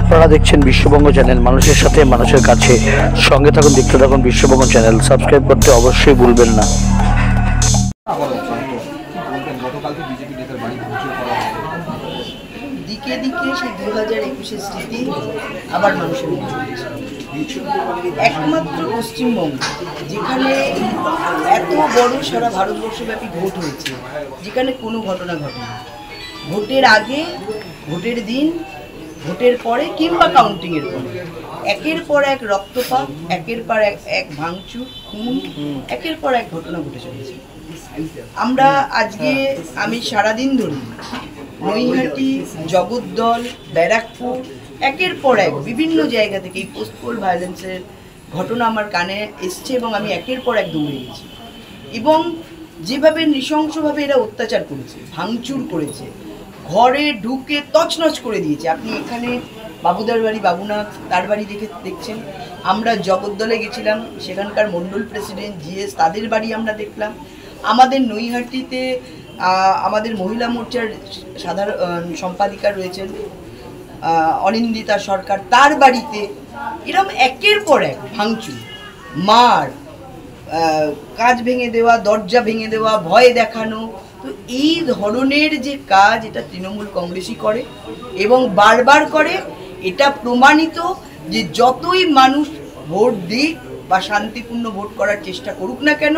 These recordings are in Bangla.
আপনারা দেখছেন বিশ্ববঙ্গ চ্যানেল, মানুষের সাথে মানুষের কাছে। সঙ্গে থাকুন, দেখতে থাকুন বিশ্ববঙ্গ চ্যানেল। সাবস্ক্রাইব করতে অবশ্যই ভুলবেন না। দিকে দিকে সেই 2021-এর স্মৃতি আবার মানুষের একমাত্র পশ্চিমবঙ্গ, যেখানে এত বড় সারা ভারতবর্ষব্যাপী ভোট হয়েছে, যেখানে কোনো ঘটনা ঘটেনি। ভোটের আগে, ভোটের দিন, ভোটের পরে কিংবা কাউন্টিংয়ের পরে একের পর এক রক্তপাত, একের পর এক ভাঙচুর, খুন, একের পর এক ঘটনা ঘটে চলেছে। আমরা আজকে আমি সারাদিন ধরে নৈহাটি, জগদ্দল, ব্যারাকপুর, একের পর এক বিভিন্ন জায়গা থেকে এই পোস্ট পোল ভায়োলেন্সের ঘটনা আমার কানে এসছে এবং আমি একের পর এক দৌড়ে গেছি। এবং যেভাবে নৃশংসভাবে এরা অত্যাচার করেছে, ভাঙচুর করেছে, ঘরে ঢুকে তছনছ করে দিয়েছে। আপনি এখানে বাবুদার বাড়ি, বাবুনাথ তার বাড়ি দেখছেন। আমরা জগদ্দলে গেছিলাম, সেখানকার মণ্ডল প্রেসিডেন্ট, জিএস, তাদের বাড়ি আমরা দেখলাম। আমাদের নৈহাটিতে আমাদের মহিলা মোর্চার সাধারণ সম্পাদিকা রয়েছেন অনিন্দিতা সরকার, তার বাড়িতে এরকম একের পর এক ভাঙচুর, মার, কাঁচ ভেঙে দেওয়া, দরজা ভেঙে দেওয়া, ভয় দেখানো। তো এই ধরনের যে কাজ, এটা তৃণমূল কংগ্রেসই করে এবং বারবার করে। এটা প্রমাণিত যে যতই মানুষ ভোট দিক বা শান্তিপূর্ণ ভোট করার চেষ্টা করুক না কেন,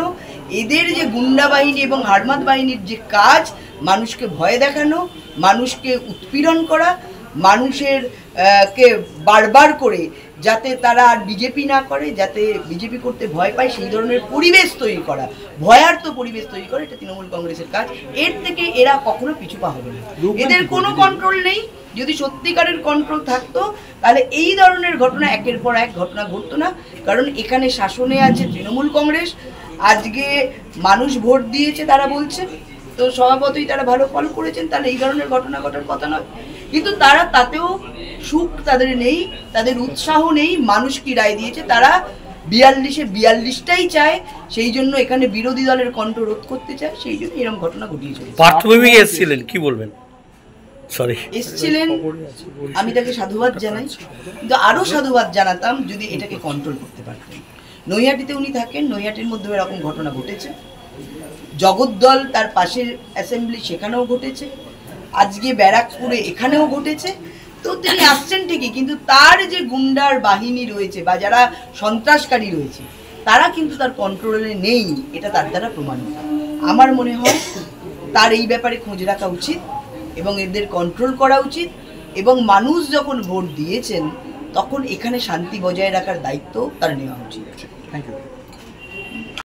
এদের যে গুন্ডা বাহিনী এবং হারমাত বাহিনীর যে কাজ, মানুষকে ভয় দেখানো, মানুষকে উৎপীড়ন করা, মানুষের কে বারবার করে যাতে তারা আর বিজেপি না করে, যাতে বিজেপি করতে ভয় পায়, সেই ধরনের পরিবেশ তৈরি করা, ভয়ার্থ পরিবেশ তৈরি করা, এটা তৃণমূল কংগ্রেসের কাজ। এর থেকে এরা কখনো পিছু পা হবে না। এদের কোনো কন্ট্রোল নেই। যদি সত্যিকারের কন্ট্রোল থাকতো তাহলে এই ধরনের ঘটনা একের পর এক ঘটনা ঘটতো না। কারণ এখানে শাসনে আছে তৃণমূল কংগ্রেস। আজকে মানুষ ভোট দিয়েছে, তারা বলছে তো স্বভাবতই তারা ভালো ফল করেছেন, তাহলে এই ধরনের ঘটনা ঘটার কথা নয়। কিন্তু তারা তাতেও সুখ তাদের নেই, তাদের উৎসাহ নেই। মানুষ কি রায় দিয়েছে, তারা 42-42টাই চায়। সেই জন্য এখানে বিরোধী দলের কণ্ঠ রোধ করতে চায়, সেই জন্য এরকম ঘটনা ঘটিয়েছে। পার্থভূমি এসেছিলেন, কি বলবেন? এসেছিলেন, আমি তাকে সাধুবাদ জানাই, কিন্তু আরও সাধুবাদ জানাতাম যদি এটাকে কন্ট্রোল করতে পারতেন। নৈহাটিতে উনি থাকেন, নৈহাটির মধ্যে এরকম ঘটনা ঘটেছে। জগদ্দল তার পাশের অ্যাসেম্বলি, সেখানেও ঘটেছে। আজকে ব্যারাকপুরে এখানেও ঘটেছে। তো তিনি আসছেন ঠিকই, কিন্তু তার যে গুন্ডার বাহিনী রয়েছে বা যারা সন্ত্রাসকারী রয়েছে, তারা কিন্তু তার কন্ট্রোলে নেই, এটা তার দ্বারা প্রমাণিত। আমার মনে হয় তার এই ব্যাপারে খোঁজ রাখা উচিত এবং এদের কন্ট্রোল করা উচিত। এবং মানুষ যখন ভোট দিয়েছেন তখন এখানে শান্তি বজায় রাখার দায়িত্ব তার নেওয়া উচিত। Thank you.